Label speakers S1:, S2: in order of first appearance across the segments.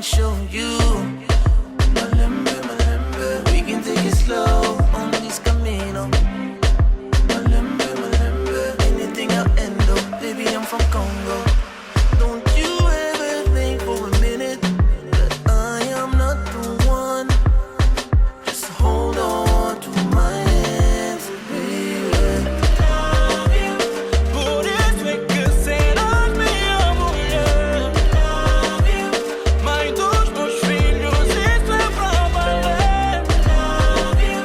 S1: can show you. Malembe, malembe, we can take it slow on this camino. Malembe, malembe, anything I'll end up. Baby, I'm from Congo. Don't you ever think for a minute that I am not the one. Just hold on to my hands, baby. Love you, por isso é que serás minha mulher. Love you, mãe dos meus filhos, isso é pra valer. Love you,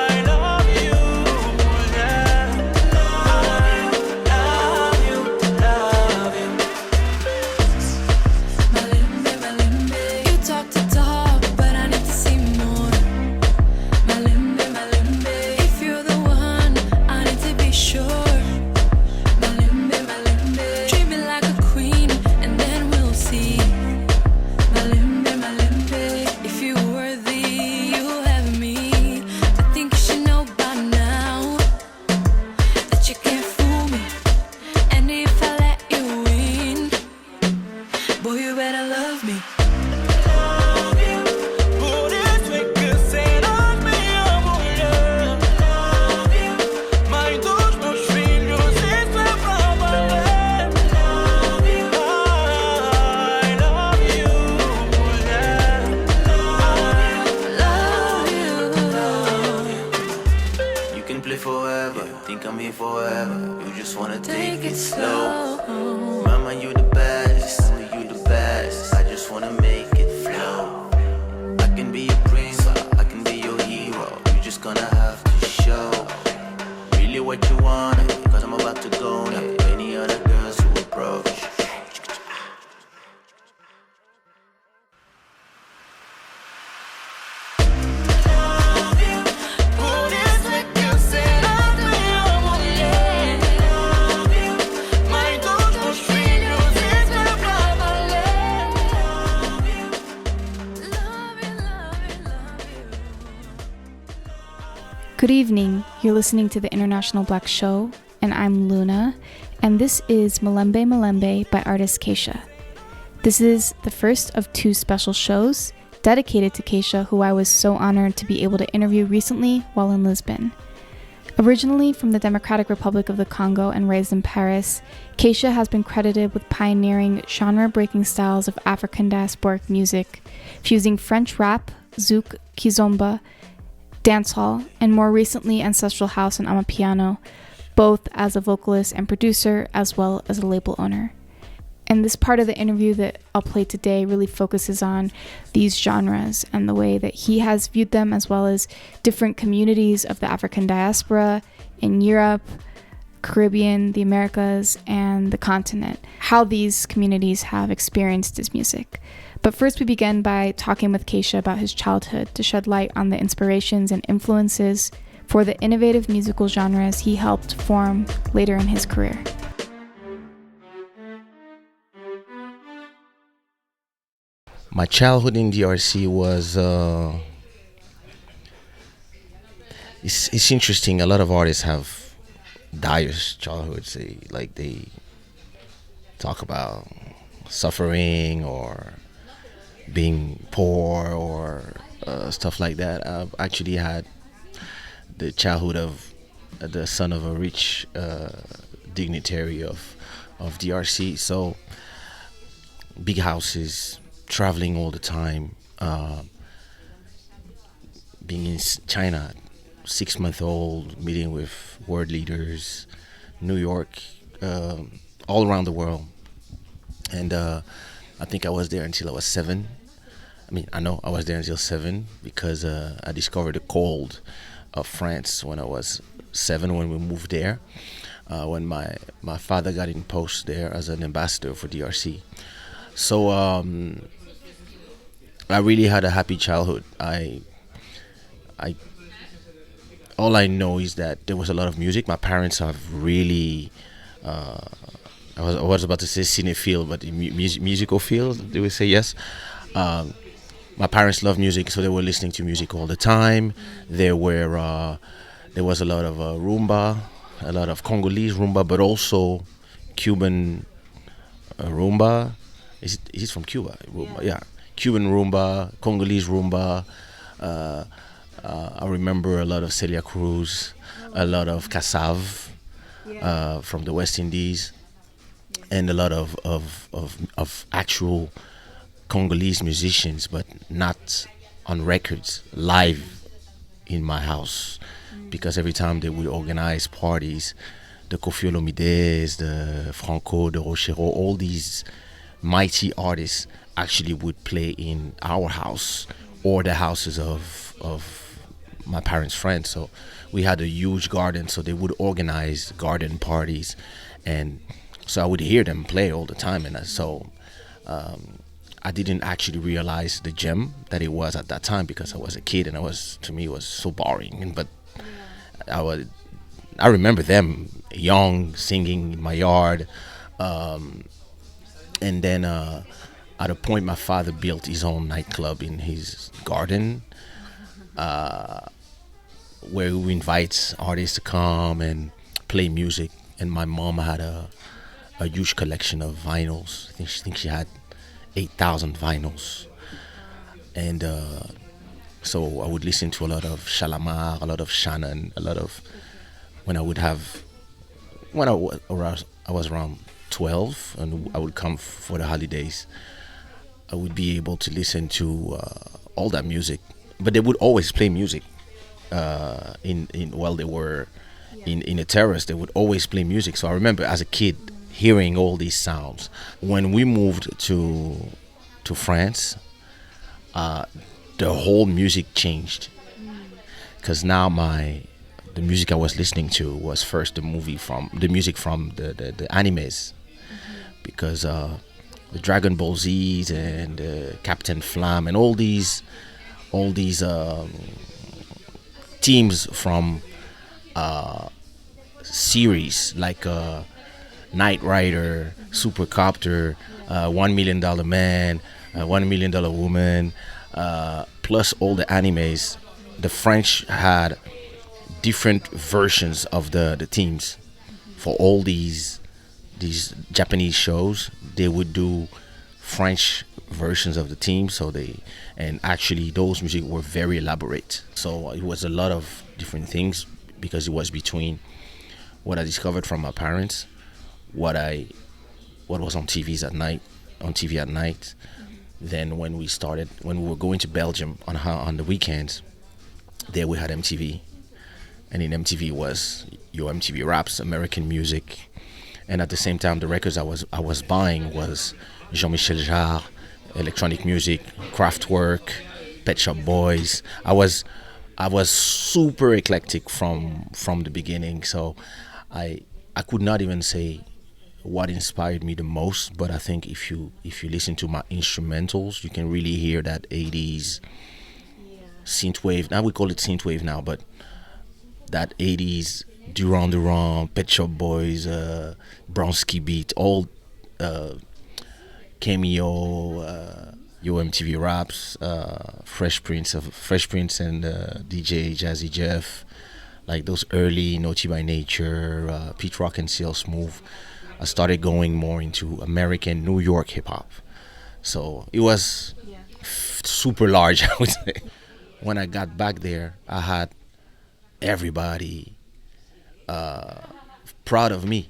S1: I love you, mulher. Love you, love you.
S2: Malembe, malembe, you talk to talk, but I need to see more. Malembe, malembe, if you're the one, I need to be sure. Malembe, malembe, treat me like a queen, and then we'll see. Malembe, malembe, if you're worthy, you'll have me. I think you should know by now that you can't fool me, and if I let you in, boy, you better love me.
S1: Love you, por isso é que serás minha mulher. Love you, mãe dos meus filhos, isso é pra valer. Love you, I love you, mulher. Love you. You can play forever, think I'm here forever. You just wanna take it slow. Mama, you the best, only you the best. I just wanna make it flow. I can be your prince, I can be your hero. You just gonna have to show really what you want, cause I'm about to go now. Any other girls who approach. Love you, por isso é que serás minha mulher. Love you, mãe dos meus filhos, isso é pra valer. Love you,
S2: Love you, love you, love you.
S3: Good evening. You're listening to the International Black Show, and I'm Luna, and this is Malembe Malembe by artist Kaysha. This is the first of two special shows dedicated to Kaysha, who I was so honored to be able to interview recently while in Lisbon. Originally from the Democratic Republic of the Congo and raised in Paris, Kaysha has been credited with pioneering genre-breaking styles of African diasporic music, fusing French rap, zouk, kizomba, dancehall, and more recently ancestral house and amapiano, both as a vocalist and producer as well as a label owner. And this part of the interview that I'll play today really focuses on these genres and the way that he has viewed them, as well as different communities of the African diaspora in Europe, Caribbean, the Americas, and the continent, how these communities have experienced his music. But first we begin by talking with Kaysha about his childhood to shed light on the inspirations and influences for the innovative musical genres he helped form later in his career.
S4: My childhood in DRC was it's interesting. A lot of artists have dire childhoods. They talk about suffering or being poor or stuff like that. I've actually had the childhood of the son of a rich dignitary of DRC. So big houses, traveling all the time, being in China, 6-month-old, meeting with world leaders, New York, all around the world. And I think I was there until I was 7. I know I was there until 7 because I discovered the cold of France when I was 7, when we moved there, when my father got in post there as an ambassador for DRC. So I really had a happy childhood. All I know is that there was a lot of music. My parents have really, I was about to say cinephile, but musical field, they would say yes. My parents love music, so they were listening to music all the time. There was a lot of rumba, a lot of Congolese rumba, but also Cuban rumba, He's from Cuba. Rumba, yeah. Cuban rumba, Congolese rumba. Uh, I remember a lot of Celia Cruz, a lot of Kassav from the West Indies, and a lot of actual Congolese musicians, but not on records, live in my house. Because every time they would organize parties, the Kofi Olomides, the Franco, the Rochero, all these mighty artists actually would play in our house or the houses of my parents' friends. So we had a huge garden, so they would organize garden parties, and so I would hear them play all the time, and so I didn't actually realize the gem that it was at that time because I was a kid, and to me it was so boring. But I remember them young singing in my yard, and then at a point my father built his own nightclub in his garden, where we invite artists to come and play music. And my mom had a huge collection of vinyls. I think she had 8,000 vinyls, and so I would listen to a lot of Shalamar, a lot of Shannon, a lot of when I would have when I was around 12, and I would come for the holidays. I would be able to listen to all that music, but they would always play music in while they were in a terrace. They would always play music. So I remember as a kid hearing all these sounds. When we moved to France, the whole music changed, because now the music I was listening to was first the music from the animes, because the Dragon Ball Z's and Captain Flam and all these teams from series like Knight Rider, Supercopter, $1 Million Man, $1 Million Woman, plus all the animes. The French had different versions of the teams for all these Japanese shows. They would do French versions of the team, and actually those music were very elaborate. So it was a lot of different things, because it was between what I discovered from my parents, what was on TV at night. Then when we were going to Belgium on the weekends, there we had MTV, and in MTV was your MTV Raps, American music, and at the same time the records I was buying was Jean-Michel Jarre, electronic music, Kraftwerk, Pet Shop Boys. I was super eclectic from the beginning, so I could not even say what inspired me the most, but I think if you listen to my instrumentals, you can really hear that 80s synthwave. Now we call it synthwave now, but that 80s Duran Duran, Pet Shop Boys, Bronski Beat, all Cameo, Yo MTV Raps, Fresh Prince and DJ Jazzy Jeff, like those early Naughty by Nature, Pete Rock and CL Smooth. I started going more into American New York hip hop, so it was super large, I would say. When I got back there, I had everybody proud of me,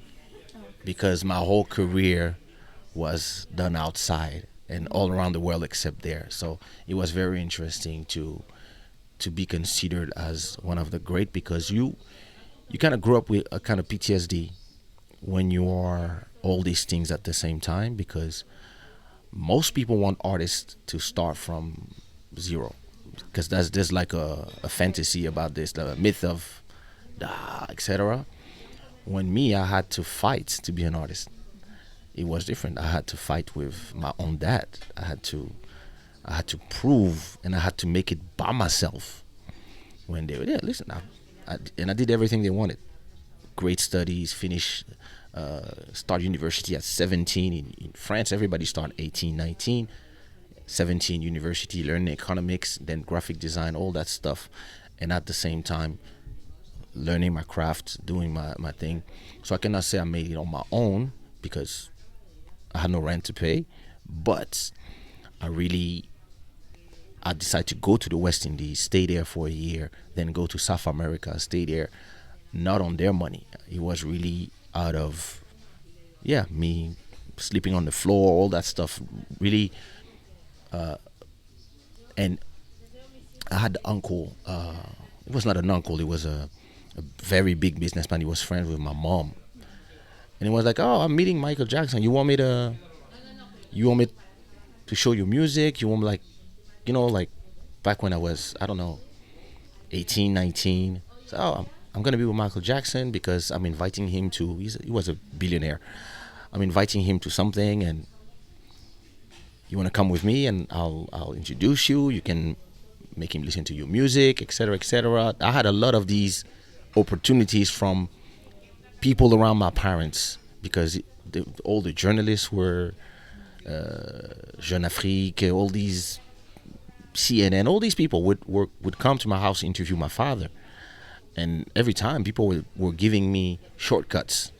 S4: because my whole career was done outside and all around the world except there. So it was very interesting to be considered as one of the great, because you kind of grew up with a kind of PTSD when you are all these things at the same time, because most people want artists to start from zero, because there's like a fantasy about this, the myth of etc. When me, I had to fight to be an artist. It was different. I had to fight with my own dad. I had to prove, and I had to make it by myself. When they were there, listen, I did everything they wanted. Great studies, start university at 17. In France, everybody start 18, 19. 17 university, learning economics, then graphic design, all that stuff. And at the same time, learning my craft, doing my thing. So I cannot say I made it on my own, because I had no rent to pay, But I decided to go to the West Indies, stay there for a year, then go to South America, stay there, not on their money. It was really out of, me sleeping on the floor, all that stuff. Really, and I had the uncle. It was not an uncle. It was a very big businessman. He was friends with my mom, and he was like, "Oh, I'm meeting Michael Jackson. You want me to show you music? You want me like back when I was, I don't know, 18, 19. So I'm gonna be with Michael Jackson because I'm inviting him to. He was a billionaire. I'm inviting him to something, and you want to come with me, and I'll introduce you. You can make him listen to your music, etc., etc." I had a lot of these opportunities from people around my parents because all the journalists were Jeune Afrique, all these CNN, all these people would come to my house to interview my father, and every time people were giving me shortcuts,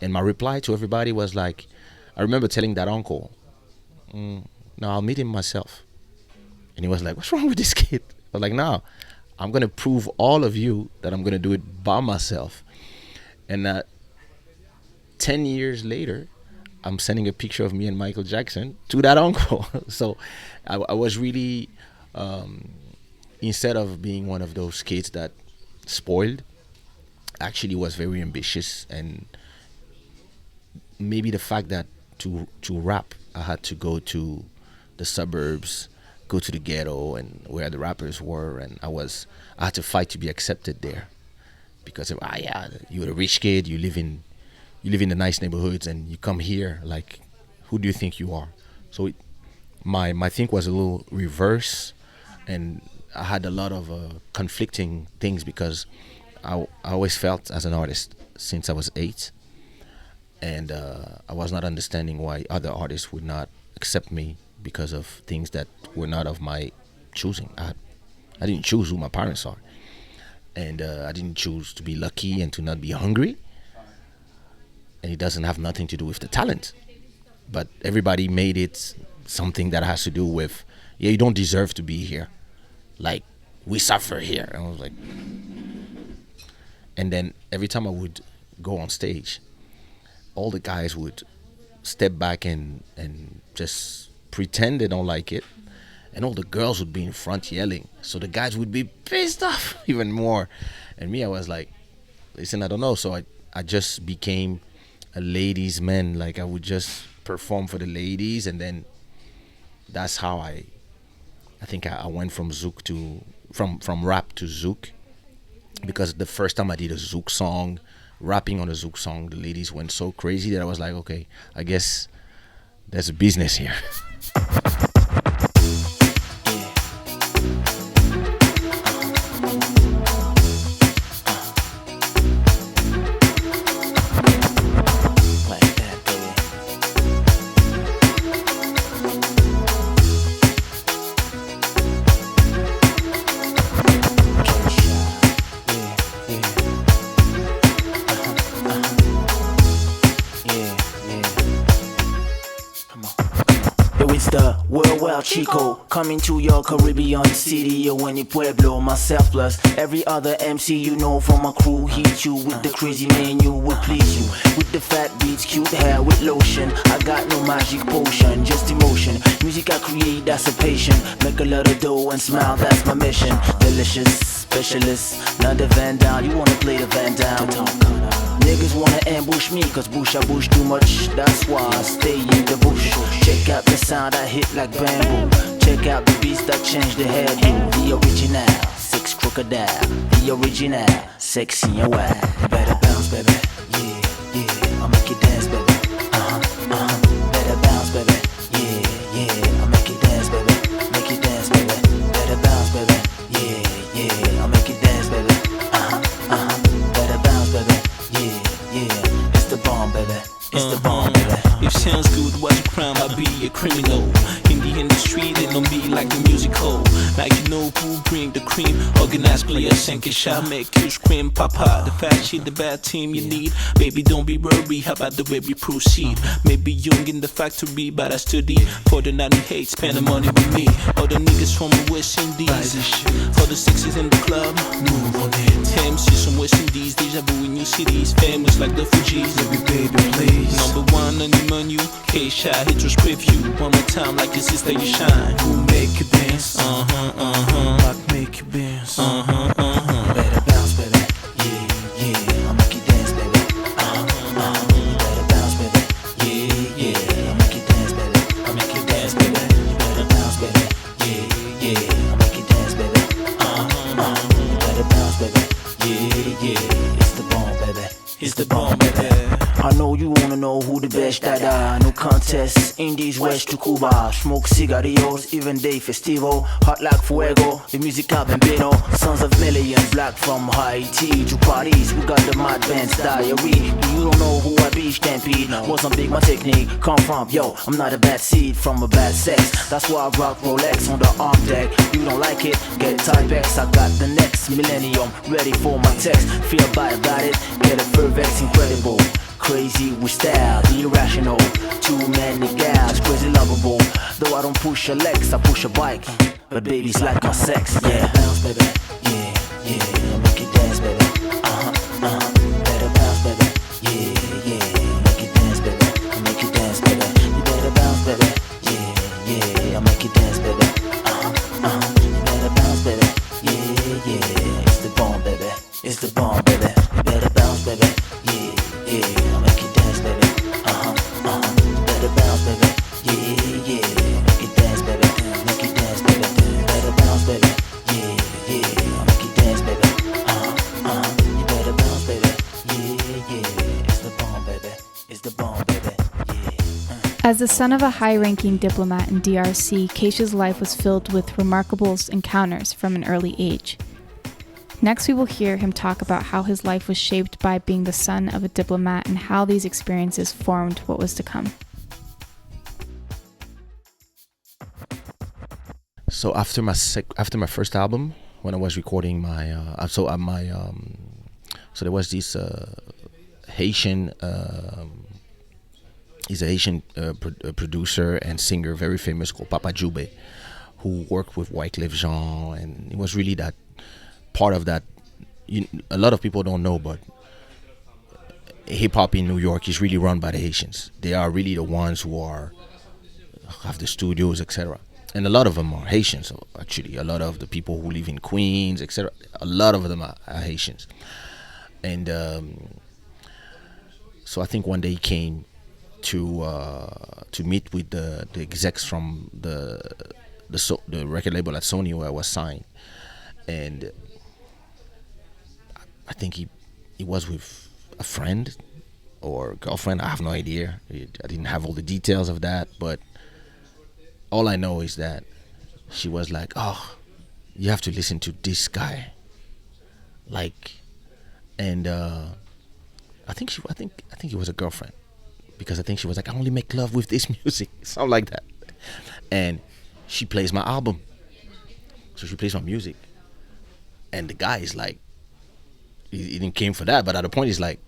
S4: and my reply to everybody was like, I remember telling that uncle, "No, I'll meet him myself." And he was like, "What's wrong with this kid?" I was like, "No, I'm gonna prove all of you that I'm gonna do it by myself." And 10 years later, I'm sending a picture of me and Michael Jackson to that uncle. So I was really, instead of being one of those kids that spoiled, actually was very ambitious. And maybe the fact that to rap, I had to go to the suburbs, go to the ghetto and where the rappers were, and I had to fight to be accepted there, because you're a rich kid, you live in the nice neighborhoods, and you come here, like, who do you think you are? So my think was a little reverse, and I had a lot of conflicting things, because I always felt as an artist since I was 8, and I was not understanding why other artists would not accept me because of things that were not of my choosing. I didn't choose who my parents are, and I didn't choose to be lucky and to not be hungry, and it doesn't have nothing to do with the talent, but everybody made it something that has to do with, you don't deserve to be here, like, we suffer here. And I was like, and then every time I would go on stage, all the guys would step back and just pretend they don't like it, and all the girls would be in front yelling, so the guys would be pissed off even more. And me, I was like, listen, I don't know. So I just became a ladies' man. Like, I would just perform for the ladies, and then that's how I think I went from zouk to from rap to zouk, because the first time I did a zouk song, rapping on a zouk song, the ladies went so crazy that I was like, okay, I guess there's a business here.
S1: Chico, coming to your Caribbean city, or any Pueblo, myself plus every other MC you know from my crew. Heat you with the crazy menu, will please you with the fat beats, cute hair with lotion. I got no magic potion, just emotion. Music I create, that's a patient. Make a lot of dough and smile, that's my mission. Delicious, specialist, not the Van Down. You wanna play the Van Down? Niggas wanna ambush me, cause bush I bush too much. That's why I stay in the bush. Check out the sound I hit like bamboo. Check out the beats that change the hairdo. The original, 6 crocodile. The original, sexy and wild. Better bounce, baby. Yeah, yeah, I'll make you dance, baby. Better bounce, baby. Yeah, yeah, I'll make you dance, baby. Make you dance, baby. Better bounce, baby. Yeah, yeah, I'll make you dance, baby. Better bounce, baby. Yeah, yeah, it's the bomb, baby. It's the bomb, baby.
S5: It sounds good, watch you cry, my I'll be a criminal. In the industry, they know me like the musical. Like you know who bring the cream. Organized players and Kaysha make you scream, Papa. The fat shit, the bad team you need. Baby, don't be worried, how about the way we proceed? Maybe young in the factory, but I study for the 98, spend the money with me. All the niggas from the West Indies, for the sixes in the club, move on it. MCs from West Indies, deja vu in new cities, famous like the Fugees.
S1: Baby, baby, please.
S5: Number one on the menu, Kaysha, hit your preview. One more time, like your sister, you shine.
S1: Who make you dance? Like make you dance. Better bounce, baby. Yeah, yeah. I'll make you dance, baby. You better bounce, baby. Yeah, yeah. I'll make you dance, baby. I'll make you dance, baby. You better bounce, baby. Yeah, yeah. I'll make you dance, baby. You better bounce, baby. Yeah, yeah. It's the bomb, baby. It's the bomb, baby. I know you wanna know who the best that are. No contest, Indies, West to Cuba. Smoke cigarillos, even day festival. Hot like fuego, the music I've been been on. Sons of millions, black from Haiti to Paris. We got the mad band's diary. You don't know who I be, stampede. Mozambique, my technique come from. Yo, I'm not a bad seed from a bad sex. That's why I rock Rolex on the arm deck. You don't like it, get Typex. I got the next millennium ready for my text. Feel bad about it, get a Fervex, incredible. Crazy with style, irrational. Too many gals, crazy lovable. Though I don't push a Lex, I push a bike. But baby's like my sex, yeah. Bounce, baby, yeah, yeah. I'll make you dance, baby. Better bounce, baby, yeah, yeah. I'll make you dance, baby. I'll make you dance, baby. You better bounce, baby, yeah, yeah. I'll make you dance, baby. You better bounce, baby, yeah, yeah. It's the bomb, baby. It's the bomb, baby. You better bounce, baby, yeah, yeah. I'll make you dance, baby. You better bounce, baby, yeah, yeah. Make you dance, baby. Make you dance, baby. You better bounce, baby, yeah, yeah. I'll make you dance, baby. You better bounce, baby, yeah, yeah. It's the bomb, baby. It's the bomb, baby, yeah.
S3: As the son of a high-ranking diplomat in DRC, Kaysha's life was filled with remarkable encounters from an early age. Next, we will hear him talk about how his life was shaped by being the son of a diplomat and how these experiences formed what was to come.
S4: So after my first album, when I was recording so there was this Haitian. He's a Haitian producer and singer, very famous, called Papa Jube, who worked with Wyclef Jean, and he was really that part of that. A lot of people don't know, but hip hop in New York is really run by the Haitians. They are really the ones who have the studios, etc. And a lot of them are Haitians. So actually, a lot of the people who live in Queens, etc. A lot of them are Haitians. And so I think one day he came to meet with the execs from the record label at Sony where I was signed, and I think he was with a friend or girlfriend. I have no idea. I didn't have all the details of that, but all I know is that she was like, "Oh, you have to listen to this guy." And I think it was a girlfriend, because I think she was like, "I only make love with this music," something like that. And she plays my album, so she plays my music, and the guy is like, he didn't came for that, but at the point he's like,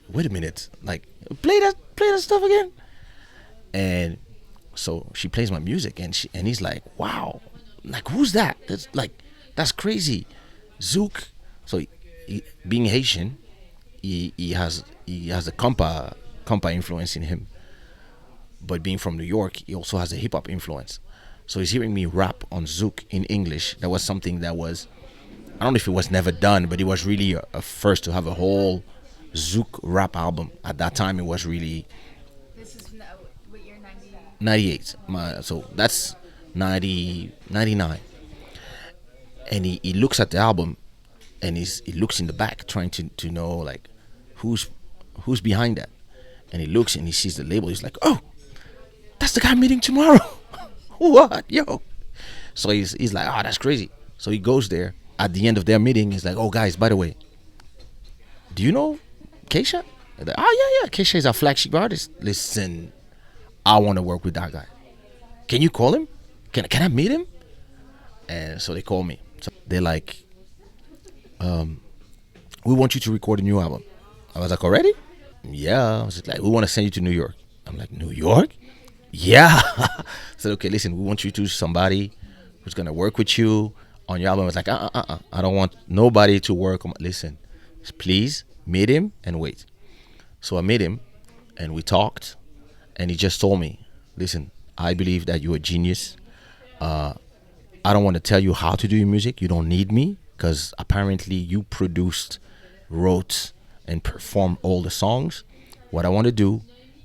S4: "Wait a minute, like play that stuff again." And so she plays my music, and he's like, "Wow, like who's that? That's crazy, Zouk." So being Haitian, he has a compa influence in him, but being from New York, he also has a hip hop influence. So he's hearing me rap on Zouk in English. That was something that was, I don't know if it was never done, but it was really a first to have a whole Zouk rap album. At that time, it was really.
S3: This is what year?
S4: 98. So that's 99. And he looks at the album, and he looks in the back, trying to know like who's behind that. And he looks and he sees the label. He's like, "Oh, that's the guy I'm meeting tomorrow." What, yo? So he's like, "Oh, that's crazy." So he goes there. At the end of their meeting, he's like, "Oh, guys, by the way, do you know Kaysha?" Like, "Oh, yeah. Kaysha is our flagship artist." Listen, I want to work with that guy. Can you call him? Can I meet him? And so they call me. So they're like, we want you to record a new album. I was like, already? Yeah. I was like, we want to send you to New York. I'm like, New York? Yeah. I said, okay, listen, we want you to somebody who's gonna work with you on your album. I was like, I don't want nobody to work on. Listen, please meet him and wait. So I met him, and we talked, and he just told me, listen, I believe that you're a genius. I don't want to tell you how to do your music. You don't need me, because apparently you produced, wrote, and performed all the songs. What I want to do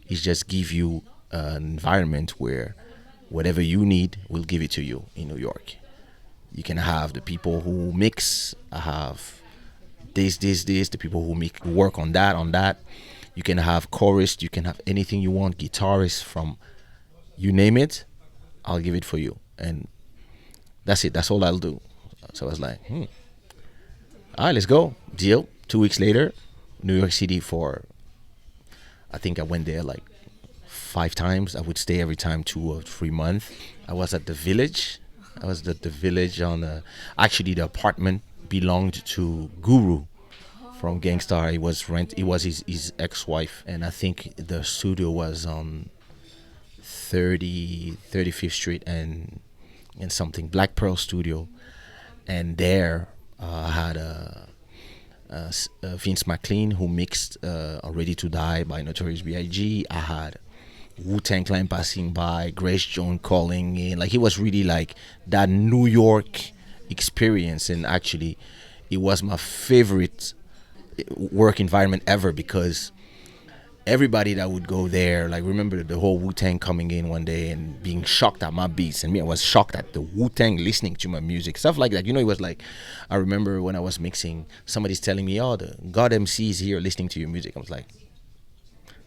S4: is just give you an environment where whatever you need, we'll give it to you in New York. You can have the people who mix, have this, the people who make work on that. You can have chorus, you can have anything you want, guitarists, from you name it, I'll give it for you. And that's it. That's all I'll do. So I was like, all right, let's go. Deal. 2 weeks later, New York City I think I went there like 5 times. I would stay every time 2 or 3 months. I was at the Village. I was at the Village actually the apartment belonged to Guru from Gangstar. It was his ex-wife. And I think the studio was on 35th Street and something, Black Pearl Studio. And there I had Vince McLean, who mixed Ready to Die by Notorious B.I.G. I had Wu-Tang Clan passing by, Grace Jones calling in. Like, it was really like that New York experience. And actually, it was my favorite work environment ever, because everybody that would go there, like, remember the whole Wu-Tang coming in one day and being shocked at my beats, and me, I was shocked at the Wu-Tang listening to my music, stuff like that. It was like, I remember when I was mixing, somebody's telling me, oh, the God MC is here listening to your music. I was like,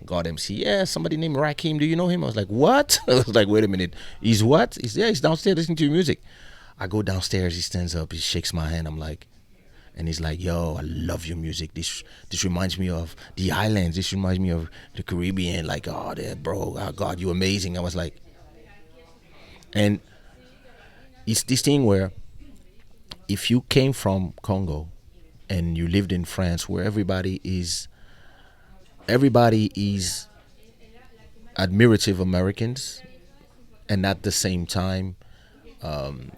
S4: God MC? Yeah, somebody named Rakim, do you know him? I was like, what? I was like, wait a minute, he's what? He's downstairs listening to your music. I go downstairs, he stands up, he shakes my hand, I'm like, and he's like, yo, I love your music. This reminds me of the islands. This reminds me of the Caribbean. Like, oh, bro, oh, God, you're amazing. I was like, and it's this thing where if you came from Congo and you lived in France, where everybody is admirative Americans, and at the same time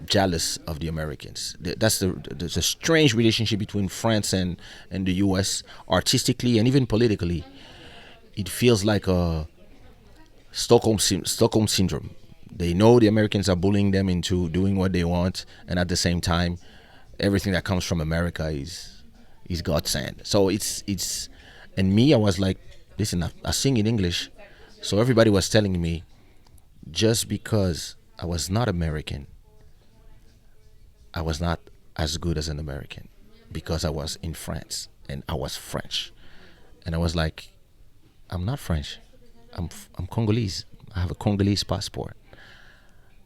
S4: jealous of the Americans. That's there's a strange relationship between France and the US, artistically and even politically. It feels like a Stockholm syndrome. They know the Americans are bullying them into doing what they want, and at the same time, everything that comes from America is godsend. So it's and me, I was like, listen, I sing in English, so everybody was telling me, just because I was not American, I was not as good as an American, because I was in France and I was French. And I was like, I'm not French. I'm Congolese. I have a Congolese passport.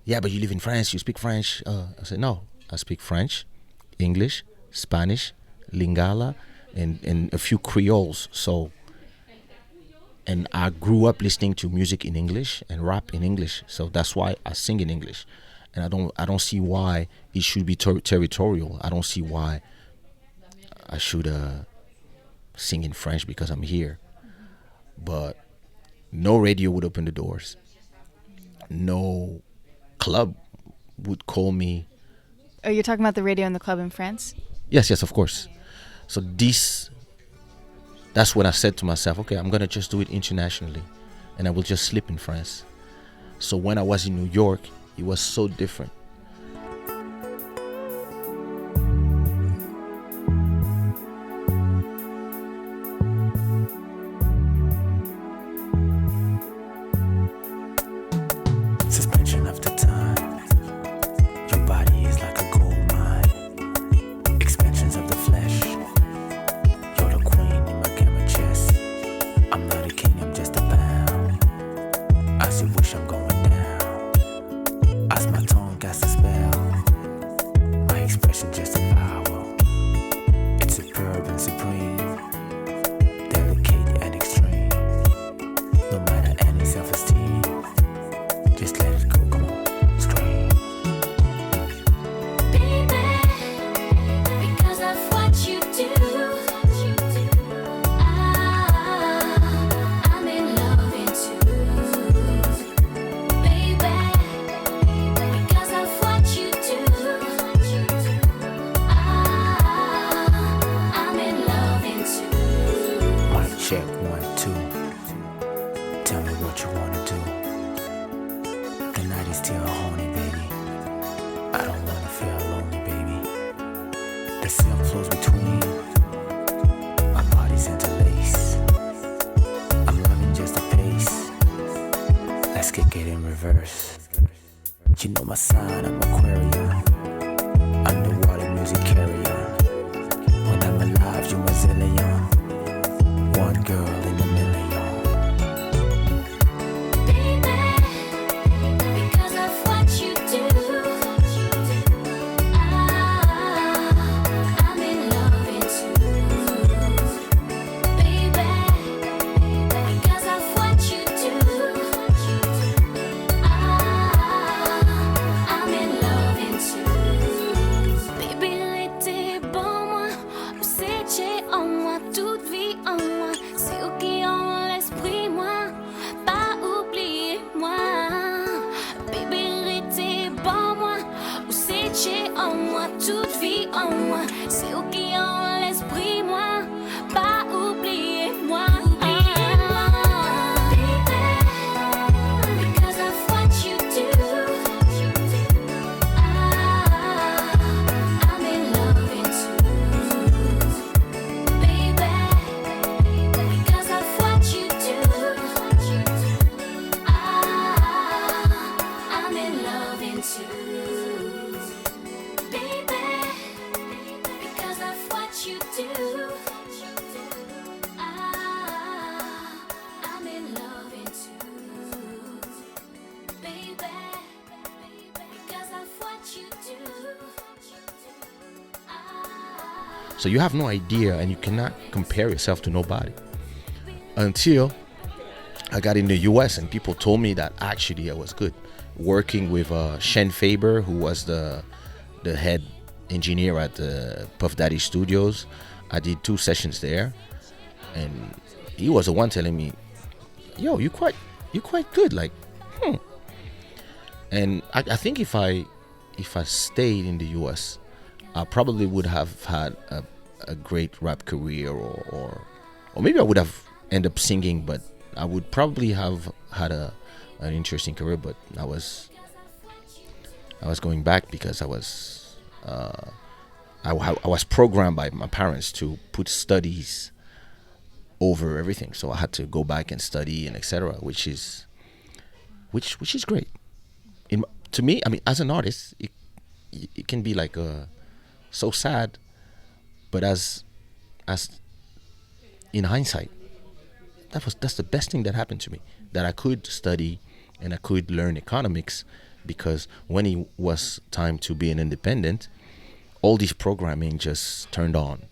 S4: Yeah, but you live in France. You speak French. I said, no, I speak French, English, Spanish, Lingala, and a few Creoles. So, and I grew up listening to music in English and rap in English. So that's why I sing in English. And I don't see why it should be territorial. I don't see why I should sing in French because I'm here. But no radio would open the doors. No club would call me.
S3: Oh, you're talking about the radio and the club in France?
S4: Yes, of course. So that's when I said to myself, okay, I'm going to just do it internationally, and I will just sleep in France. So when I was in New York, it was so different.
S1: Suspension of the time. Your body is like a gold mine. Expansions of the flesh. You're the queen in my camera chest. I'm not a king, I'm just a pound. I still wish I'm going down. As my tongue casts a spell, my expression just a power. It's superb and supreme, delicate and extreme. No matter any self-esteem,
S6: still horny, baby. I don't wanna feel lonely, baby. The silk flows between our bodies interlace. I'm loving just the pace. Let's kick it in reverse. You know my sign, I'm Aquarius. Underwater music carrier. When I'm alive, you a zillion. One girl in a million.
S2: Because of what you do, I'm in love too, baby. Because of what you do, I'm in love too. Baby, l'été bon moi, c'est j'ai en moi, toute vie en moi, c'est où qui en l'esprit moi, pas oublier moi. Baby, l'été bon moi, c'est j'ai en moi, toute vie en moi, c'est où qui en l'esprit moi, pas oublier moi. Because of what you do, I'm in love too, baby. Because of what you do, I'm in love too, baby. Because of what you do, I'm in love too, baby. Because of what you do.
S4: So you have no idea, and you cannot compare yourself to nobody until I got in the US and people told me that actually I was good. Working with Shen Faber, who was the head engineer at the Puff Daddy Studios. I did 2 sessions there, and he was the one telling me, "Yo, you're quite good." Like, And I think if I stayed in the US, I probably would have had a great rap career, or maybe I would have ended up singing, but I would probably have had an interesting career. But I was going back because I was programmed by my parents to put studies over everything, so I had to go back and study and etc., which is great. To me, I mean, as an artist, it can be like so sad, but as in hindsight, that's the best thing that happened to me, that I could study and I could learn economics, because when it was time to be an independent, all this programming just turned on,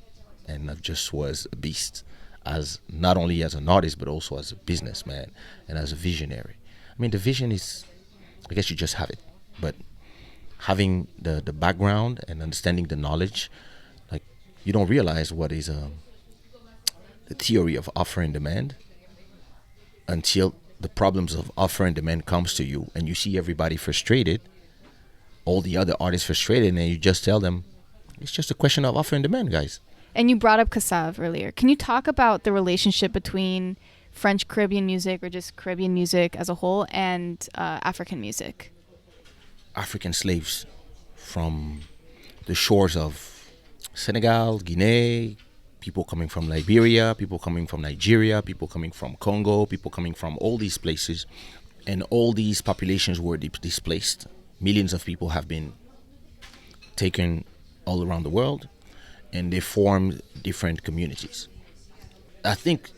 S4: and I just was a beast, as not only as an artist but also as a businessman and as a visionary. I mean, the vision is, I guess you just have it, but having the background and understanding the knowledge, like, you don't realize what is the theory of offer and demand until the problems of offer and demand comes to you, and you see everybody frustrated, all the other artists frustrated, and you just tell them it's just a question of offer and demand, guys.
S3: And you brought up Kassav earlier. Can you talk about the relationship between French Caribbean music, or just Caribbean music as a whole, and African music?
S4: African slaves from the shores of Senegal, Guinea, people coming from Liberia, people coming from Nigeria, people coming from Congo, people coming from all these places, and all these populations were displaced. Millions of people have been taken all around the world, and they formed different communities. I think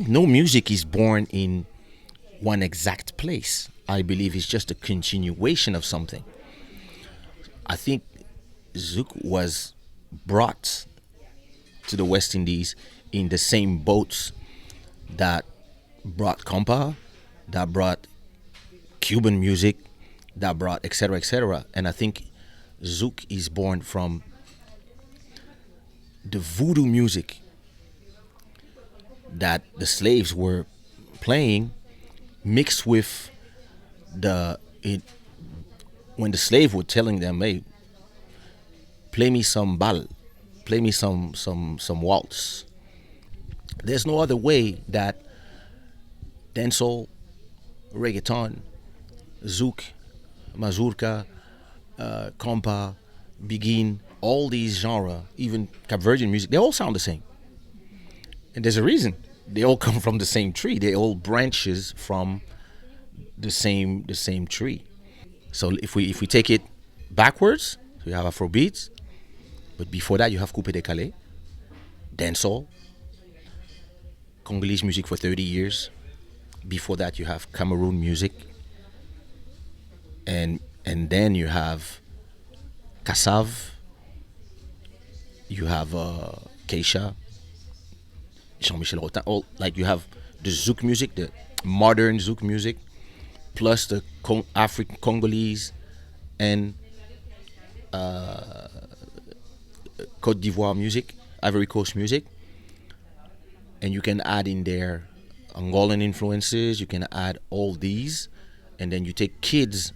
S4: no music is born in one exact place. I believe it's just a continuation of something. I think Zouk was brought to the West Indies in the same boats that brought compa, that brought Cuban music, that brought etc., etc. And I think Zouk is born from the voodoo music that the slaves were playing, mixed with when the slave were telling them, "Hey, play me some bal, play me some waltz." There's no other way that dancehall, reggaeton, Zouk mazurka, compa, begin, all these genres, even Cape Verdean music, they all sound the same. And there's a reason. They all come from the same tree. They all branches from the same tree. So if we take it backwards, so you have Afrobeats, but before that you have Coupé Décalé, dancehall, Congolese music for 30 years. Before that you have Cameroon music, and then you have Kassav, you have Kaysha, Jean-Michel Rotin, all, like you have the Zouk music, the modern Zouk music, plus the African Congolese and Côte d'Ivoire music, Ivory Coast music, and you can add in there Angolan influences, you can add all these, and then you take kids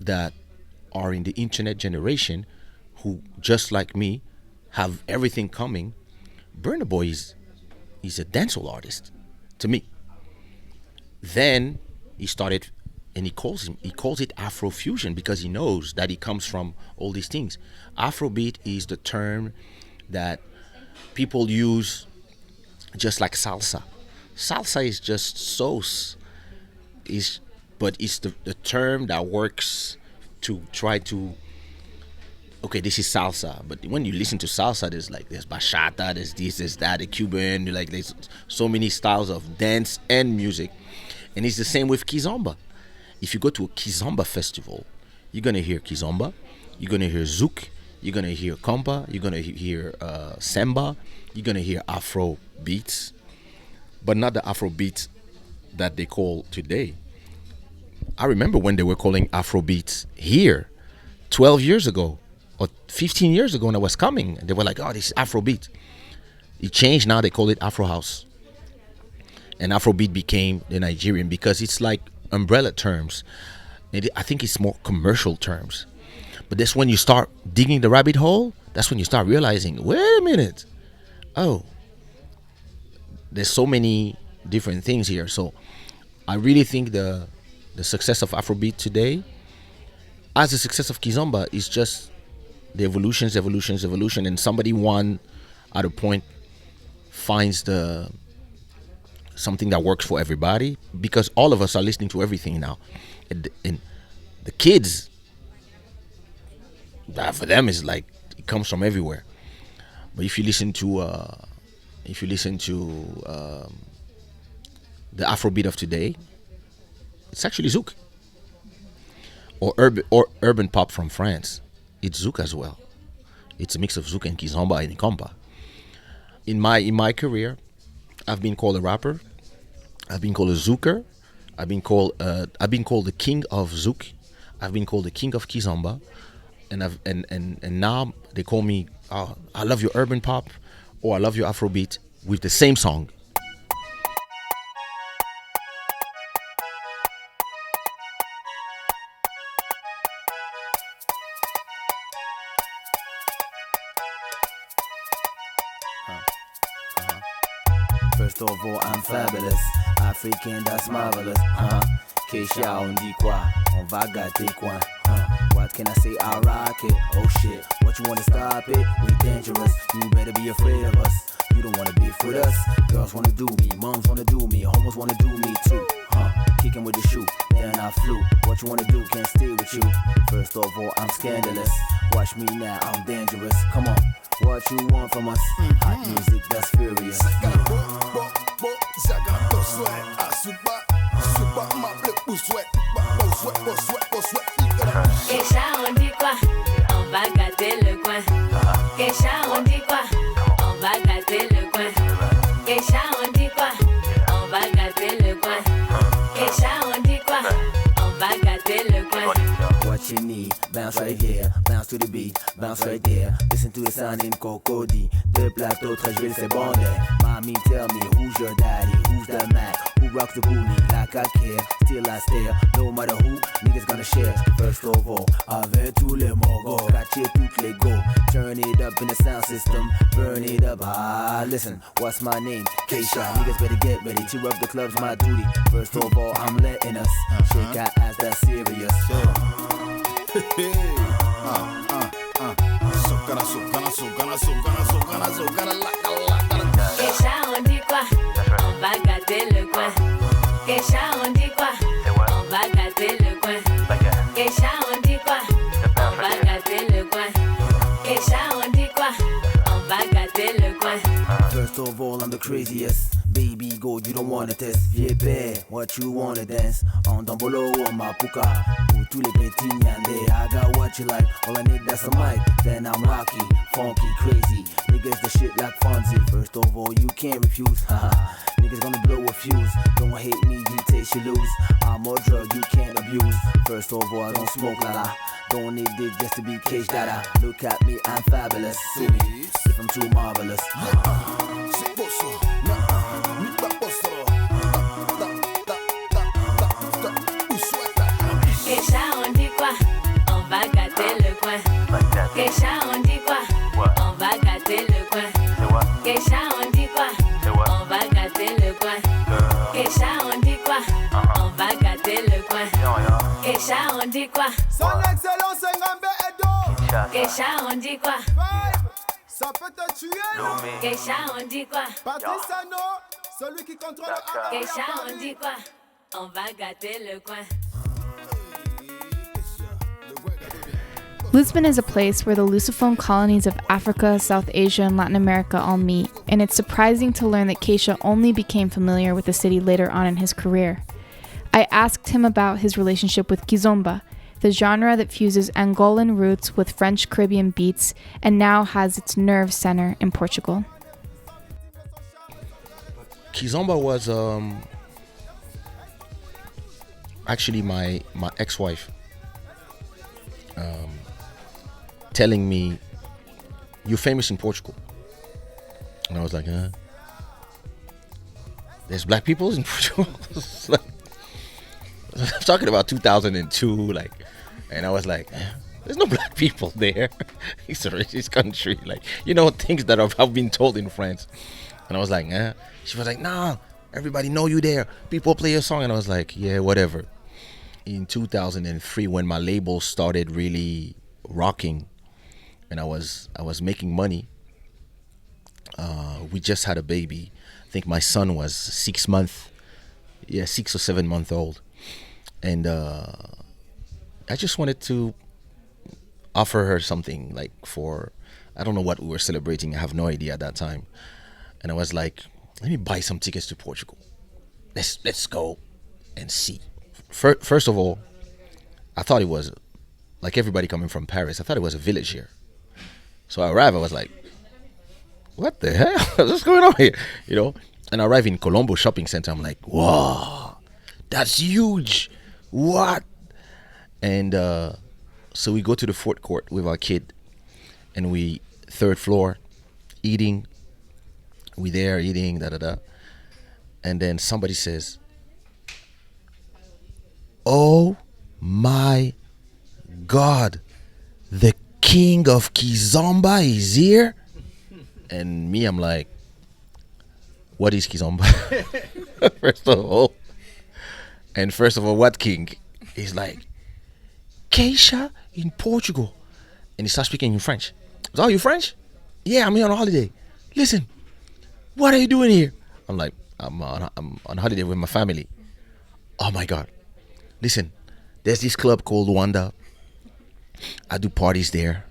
S4: that are in the internet generation who, just like me, have everything coming. Burna Boy is a dancehall artist to me. Then he started, and he calls it Afrofusion because he knows that it comes from all these things. Afrobeat is the term that people use just like salsa. Salsa is just sauce, but it's the term that works to try to, okay, this is salsa, but when you listen to salsa, there's bachata, there's this, there's that, the Cuban, like there's so many styles of dance and music. And it's the same with kizomba. If you go to a kizomba festival, you're gonna hear kizomba, you're gonna hear zouk, you're gonna hear compa, you're gonna hear samba, you're gonna hear Afro beats, but not the Afro beats that they call today. I remember when they were calling Afro beats here 12 years ago or 15 years ago when I was coming. They were like, oh, this is Afro beat. It changed, now they call it Afro house. And Afrobeat became the Nigerian because it's like umbrella terms. I think it's more commercial terms. But that's when you start digging the rabbit hole, that's when you start realizing, wait a minute, oh, there's so many different things here. So I really think the success of Afrobeat today, as the success of Kizomba, is just the evolution, and somebody one at a point finds something that works for everybody, because all of us are listening to everything now, and the kids, that for them is like it comes from everywhere. But if you listen to the Afrobeat of today, it's actually zouk, or urban pop from France. It's zouk as well. It's a mix of zouk and kizomba and compa. In my career, I've been called a rapper, I've been called a zouker, I've been called the king of zouk, I've been called the king of kizomba, and now they call me, oh, I love your urban pop, or I love your Afrobeat, with the same song.
S6: First of all, I'm fabulous. African, that's marvelous. Kaysha, on dit quoi? On va gâter quoi? What can I say? I rock it. Oh shit, what you wanna stop it? We dangerous. You better be afraid of us. You don't wanna beef with us. Girls wanna do me, moms wanna do me, homos wanna do me too. Kicking with the shoe, then I flew. What you wanna do? Can't stay with you. First of all, I'm scandalous. Watch me now, I'm dangerous. Come on, what you want from us? Hot music that's furious.
S2: Kaysha, on dit quoi? On va gâter le coin. Kaysha, on dit quoi? On va gâter le coin. Kaysha, on dit quoi? On va gâter le coin. Kaysha, on dit quoi? On va gâter le coin.
S6: What you need, bounce right here, bounce to the beat, bounce right there. Listen to the sound in Cocody. De plateau, Trashville, c'est bondé. Mommy, tell me who's your daddy, who's the Mac, who rocks the booty like I care. Still I stare, no matter who, niggas gonna share. First of all, avec tous les mogos, catcher toutes les go. Turn it up in the sound system, burn it up. Listen, what's my name? Kaysha. Niggas better get ready, tear up the club's my duty. First of all, I'm letting us shake our ass, that's serious.
S2: Kaysha, on dit quoi? On va gâter le coin. Kaysha, on dit quoi? On va gâter le coin. Kaysha, on dit quoi? On va gâter le coin. Kaysha, on dit quoi? On va gâter le coin.
S6: First of all, I'm the craziest. Baby, go, you don't wanna test. Viens père, what you wanna dance? On Dombolo or Mapuka. Pour tous les petits nyandé. I got what you like. All I need that's a mic. Then I'm rocky, funky, crazy. Niggas the shit like Fonzie. First of all, you can't refuse. Haha. Niggas gonna blow a fuse. Don't hate me, you taste, you lose. I'm a drug you can't abuse. First of all, I don't smoke la la. Don't need it just to be caged dada. Look at me, I'm fabulous. Sue me if I'm too marvelous.
S2: Kaysha, on dit quoi? On va gâter le coin. Kaysha, on dit quoi? On va gâter le coin. Kaysha, on dit quoi? On va gâter le coin. Kaysha, on dit quoi? On va gâter le coin. Kaysha, on dit quoi?
S7: Son excellence Ngambe Edo.
S2: Kaysha, on dit quoi?
S7: Vibe, ça peut te tuer.
S2: Keisha, on dit quoi?
S7: Patrice Sano, celui qui contrôle le
S2: Keisha, on dit quoi? On va gâter le coin.
S3: Lisbon is a place where the Lusophone colonies of Africa, South Asia, and Latin America all meet, and it's surprising to learn that Kaysha only became familiar with the city later on in his career. I asked him about his relationship with Kizomba, the genre that fuses Angolan roots with French Caribbean beats and now has its nerve center in Portugal.
S4: Kizomba was actually my ex-wife telling me, "You're famous in Portugal," and I was like, "There's black people in Portugal." Like, I'm talking about 2002, like, and I was like, "There's no black people there. It's a racist country." Like, things that I've been told in France, and I was like, She was like, "Nah, everybody know you there. People play your song," and I was like, "Yeah, whatever." In 2003, when my label started really rocking, and I was making money, we just had a baby. I think my son was 6 or 7 months old, and I just wanted to offer her something, like, for, I don't know what we were celebrating. I have no idea at that time, and I was like, "Let me buy some tickets to Portugal. Let's go and see." First of all, I thought it was like everybody coming from Paris. I thought it was a village here. So I arrived. I was like, "What the hell? What's going on here?" And I arrived in Colombo shopping center. I'm like, "Wow, that's huge! What?" And so we go to the fourth court with our kid, and we third floor eating. We there eating, and then somebody says, "Oh my God, the king of Kizomba is here." And me, I'm like, "What is Kizomba?" First of all, what king? He's like, "Kaysha in Portugal." And he starts speaking in French. "Oh, you French?" "Yeah, I'm here on holiday." "Listen, what are you doing here?" I'm like, I'm on holiday with my family." "Oh my God. Listen, there's this club called Wanda. I do parties there."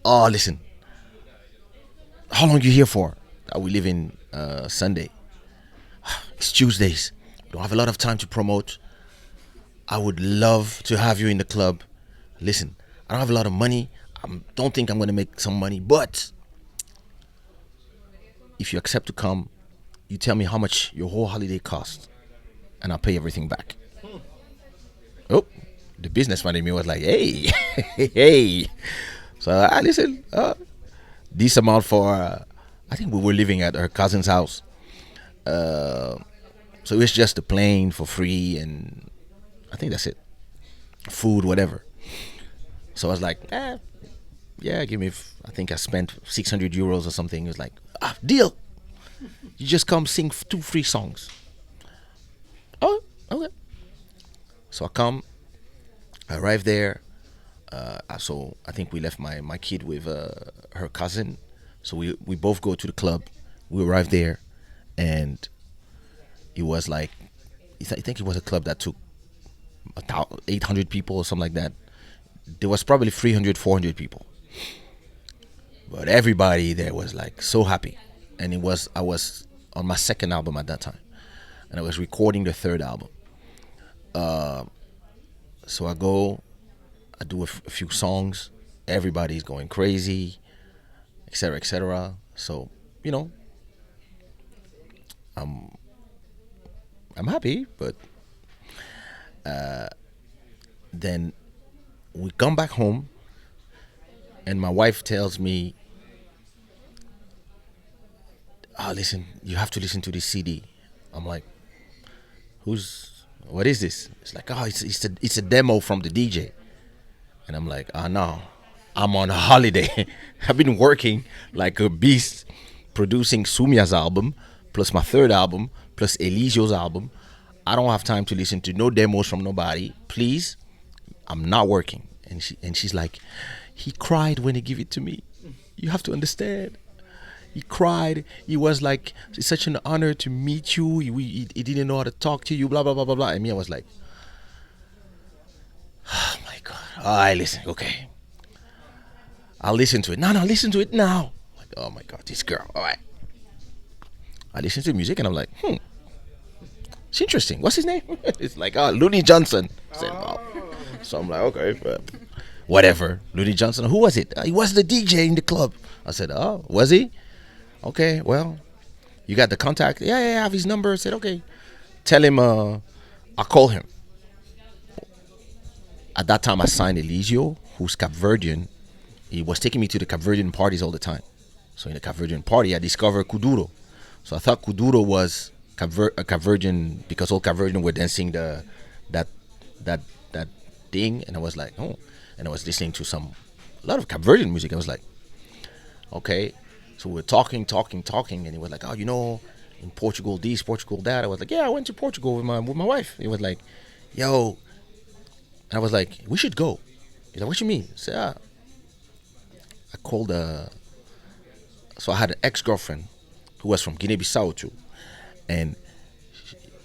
S4: "Oh, listen, how long you here for?" "We live in Sunday." "It's Tuesdays. Don't have a lot of time to promote. I would love to have you in the club. Listen, I don't have a lot of money. I don't think I'm going to make some money, but if you accept to come, you tell me how much your whole holiday costs, and I'll pay everything back." Oh, the businessman in me was like, "Hey, hey." So listen, this amount for, I think we were living at her cousin's house. So it's just the plane for free, and I think that's it. Food, whatever. So I was like, yeah, give me, I think I spent 600 euros or something. It was like, deal. You just come sing 2 free songs. "Oh, okay." So I come, I arrive there, So I think we left my kid with her cousin. So we both go to the club. We arrived there, and it was like, I think it was a club that took 800 people or something like that. There was probably 300, 400 people. But everybody there was like so happy. And I was on my second album at that time. And I was recording the third album. So I do a few songs. Everybody's going crazy, etc., etc. So, I'm happy, but then we come back home, and my wife tells me, listen, you have to listen to this CD. I'm like, what is this? It's like, it's a demo from the DJ. And I'm like, no, I'm on a holiday. I've been working like a beast producing Sumia's album, plus my third album, plus Elisio's album. I don't have time to listen to no demos from nobody. Please, I'm not working. And she's like, he cried when he gave it to me. You have to understand. He cried. He was like, it's such an honor to meet you. He didn't know how to talk to you, blah, blah, blah, blah, blah. And me, I was like, oh my God. All right, listen, okay. I'll listen to it. No, listen to it now. Like, oh my God, this girl. All right. I listen to music and I'm like, it's interesting. What's his name? It's like, Looney Johnson. I said, wow. So I'm like, okay, but whatever. Looney Johnson. Who was it? He was the DJ in the club. I said, oh, was he? Okay, well, you got the contact? Yeah, I have his number. I said, okay. Tell him I'll call him. At that time, I signed Elisio, who's Cap Verdean. He was taking me to the Cap Verdean parties all the time. So in the Cap Verdean party, I discovered Kuduro. So I thought Kuduro was Cap Verdean because all Cap Verdean were dancing that thing. And I was like, oh. And I was listening to a lot of Cap Verdean music. I was like, okay. So we were talking, and he was like, in Portugal this, Portugal that. I was like, yeah, I went to Portugal with my wife. He was like, yo. And I was like, we should go. He's like, what you mean? I said, I called so I had an ex-girlfriend who was from Guinea-Bissau too. And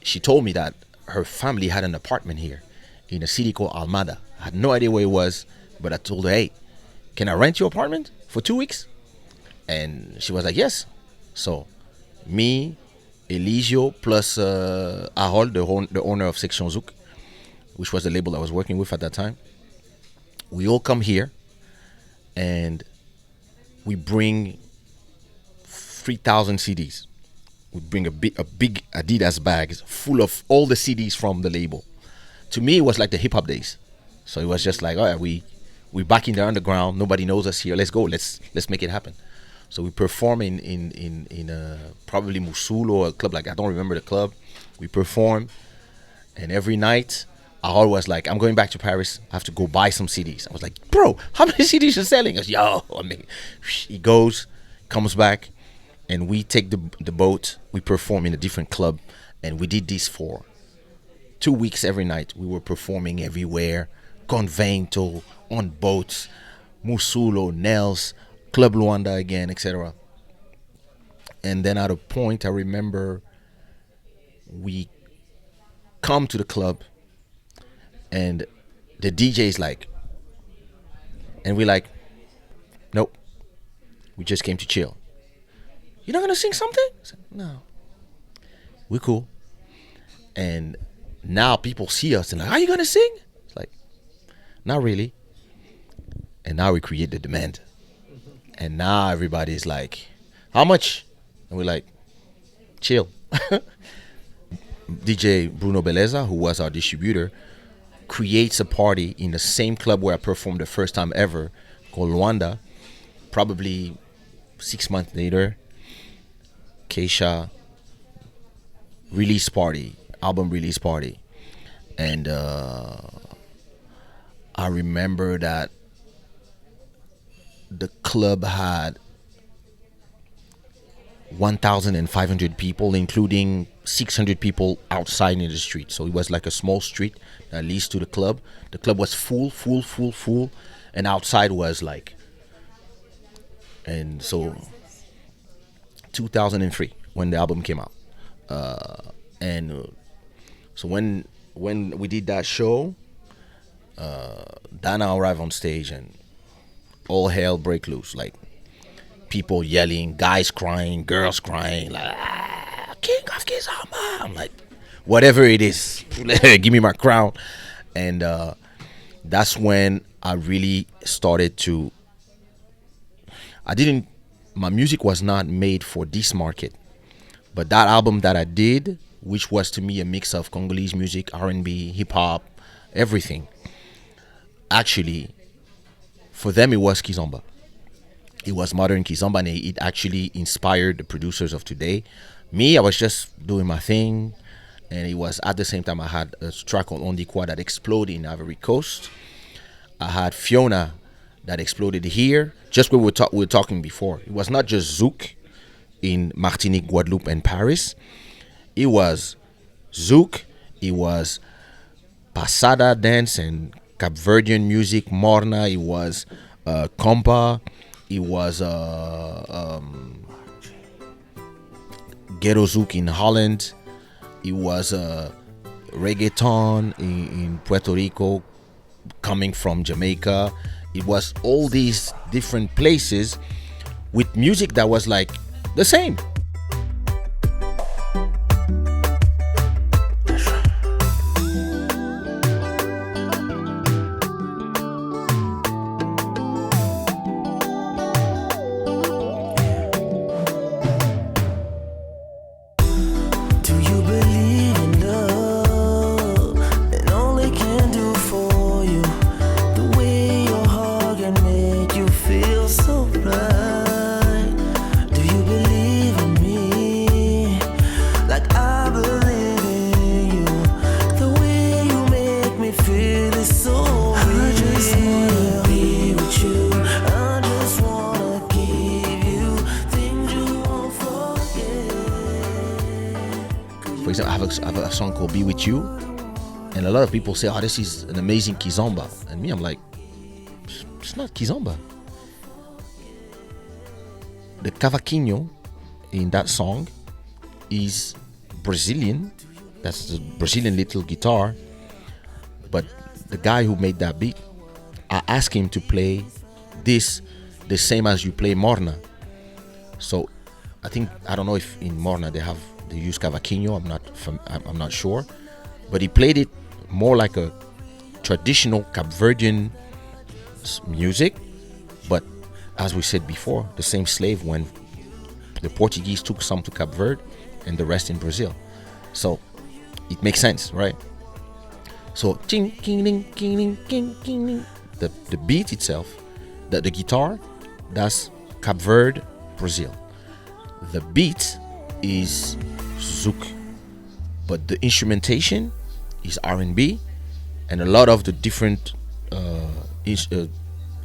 S4: she told me that her family had an apartment here in a city called Almada. I had no idea where it was, but I told her, hey, can I rent your apartment for 2 weeks? And she was like, yes. So me, Elisio, plus Harold, the owner of Section Zouk, which was the label I was working with at that time, we all come here and we bring 3,000 CDs. We bring a big Adidas bag full of all the CDs from the label. To me, it was like the hip hop days. So it was just like, all right, we back in the underground. Nobody knows us here. Let's go. Let's make it happen. So we perform in probably Mosul or a club like, I don't remember the club. We perform, and every night I always was like, I'm going back to Paris. I have to go buy some CDs. I was like, bro, how many CDs you selling? He goes, yo, he goes, comes back, and we take the boat. We perform in a different club, and we did this for 2 weeks every night. We were performing everywhere, Convento, on boats, Musulo, Nels, Club Luanda again, etc. And then at a point, I remember we come to the club, and the DJ is like, and we're like, nope, we just came to chill. You're not gonna sing something? I said, no, we're cool. And now people see us and like, are you gonna sing? It's like, not really. And now we create the demand. And now everybody's like, how much? And we're like, chill. DJ Bruno Beleza, who was our distributor, creates a party in the same club where I performed the first time ever, called Luanda. Probably 6 months later, Kaysha release party, album release party. And I remember that the club had 1,500 people, including 600 people outside in the street. So it was like a small street that leads to the club. The club was full. and outside was like, and so 2003 when the album came out, and so when we did that show, Dana arrived on stage and all hell break loose, like people yelling, guys crying, girls crying, like King of Kizomba. I'm like, whatever it is, give me my crown. And that's when I really started to, my music was not made for this market, but that album that I did, which was to me a mix of Congolese music, R&B, hip hop, everything, actually for them it was Kizomba. It was modern Kizomba, and it actually inspired the producers of today. Me, I was just doing my thing, and it was at the same time I had a track on Ondikwa that exploded in Ivory Coast. I had Fiona that exploded here, just where we were talking before. It was not just Zouk in Martinique, Guadeloupe, and Paris. It was Zouk, it was Passada dance and Cap Verdean music, Morna, it was Compa, it was Ghetto Zouk in Holland, it was reggaeton in Puerto Rico, coming from Jamaica. It was all these different places with music that was like the same.
S1: Do you believe in love and all it can do for you? The way your heart can make you feel so right. Do you believe in me like I believe in you? The way you make me feel is so real. I just wanna be with you. I just wanna give you things you won't forget.
S4: For example, I have a song called Be With You, and a lot of people say, oh, this is an amazing Kizomba. And me, I'm like, it's not Kizomba. The cavaquinho in that song is Brazilian. That's the Brazilian little guitar. But the guy who made that beat, I asked him to play this the same as you play Morna. So I don't know if in Morna they use cavaquinho. I'm not sure, but he played it more like a traditional Cap Verdean music. But as we said before, the same slave when the Portuguese took some to Cap Verde and the rest in Brazil. So it makes sense, right? So the beat itself, the guitar, that's Cap Verde, Brazil. The beat is Zouk, but the instrumentation is R&B, and a lot of the different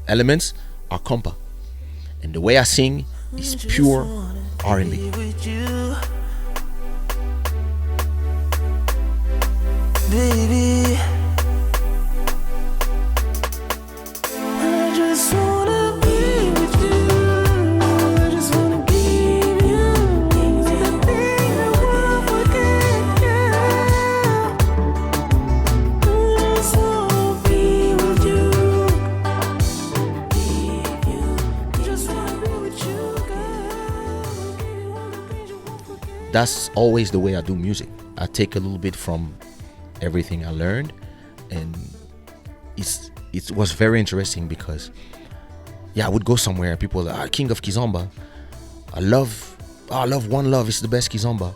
S4: elements are compa, and the way I sing is pure R&B.
S1: Baby, I just wanna be with you. I just wanna give you the thing I won't forget. Yeah. I just wanna be with you. I just wanna be with you, girl. Give you all the things you won't forget.
S4: That's always the way I do music. I take a little bit from everything I learned, and it was very interesting because I would go somewhere and people are like, King of Kizomba, I love One Love, it's the best Kizomba.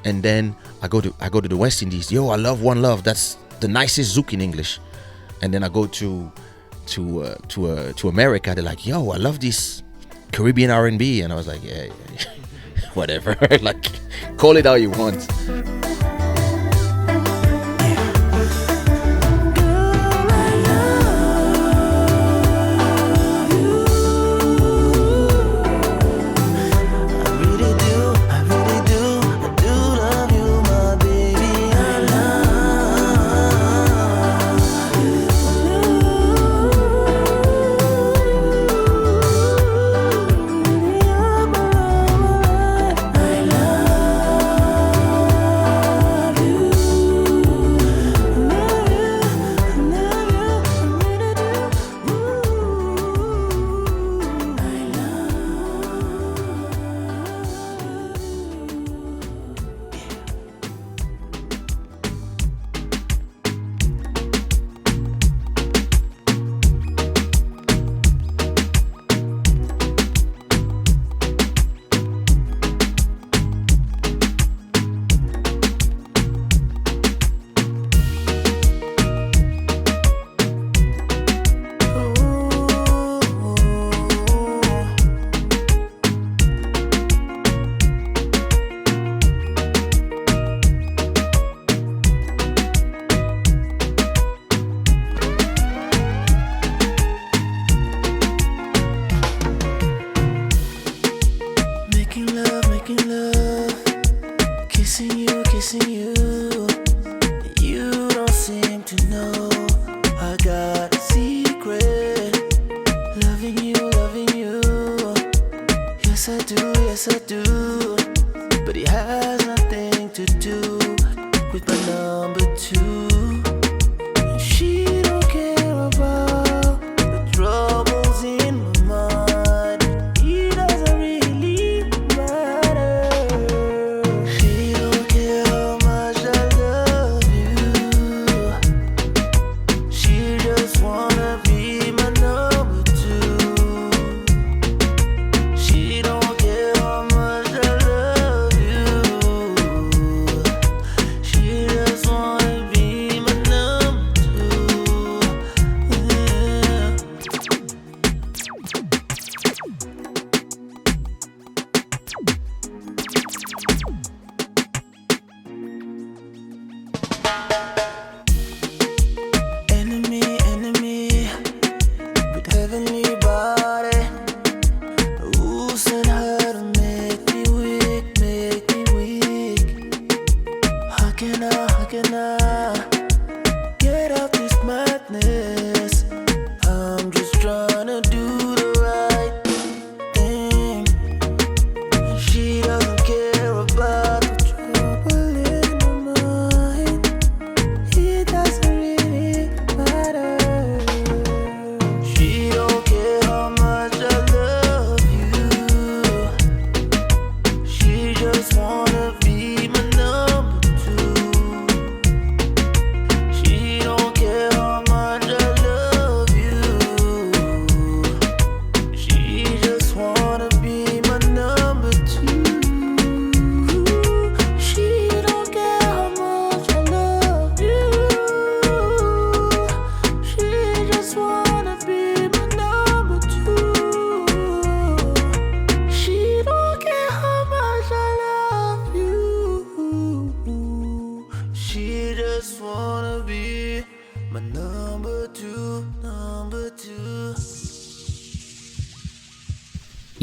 S4: And then I go to the West Indies, I love One Love, that's the nicest Zouk in English. And then I go to America, they're like, I love this Caribbean R&B, and I was like, yeah. Whatever, like, call it how you want.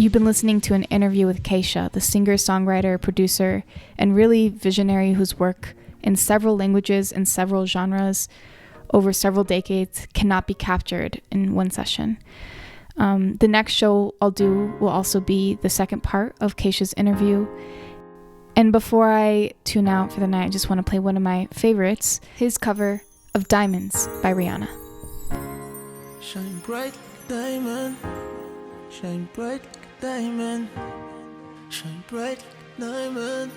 S3: You've been listening to an interview with Kaysha, the singer, songwriter, producer, and really visionary whose work in several languages and several genres over several decades cannot be captured in one session. The next show I'll do will also be the second part of Kaysha's interview. And before I tune out for the night, I just want to play one of my favorites, his cover of Diamonds by Rihanna.
S1: Shine bright like a diamond. Shine bright like a diamond. Shine bright like a diamond.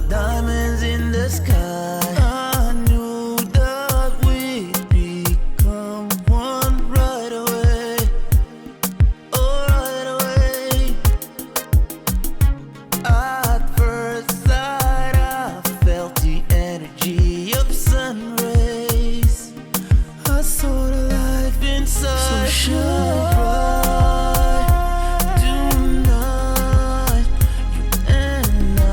S1: Diamonds in the sky. I knew that we'd become one right away. Oh, right away. At first sight, I felt the energy of sun rays. I saw the life inside. So shine bright tonight, you and I.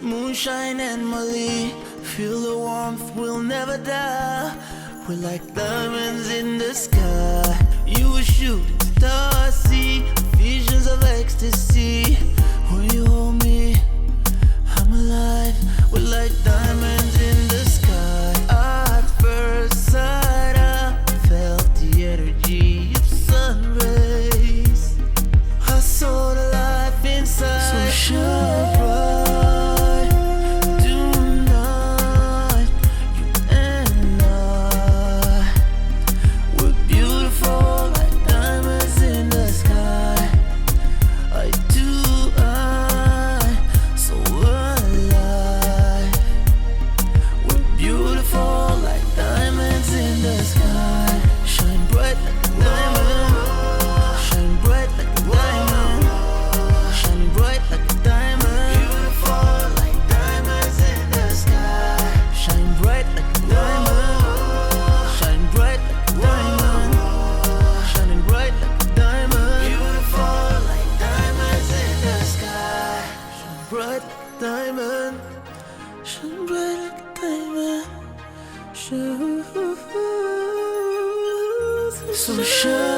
S1: Moonshine and Molly, feel the warmth, we'll never die. We're like diamonds in the sky. You a shooting star, I see visions of ecstasy. When you hold me, I'm alive. We're like diamonds in the sky. At first sight, I felt the energy of sun rays. I saw the life inside. So shine bright. So shine.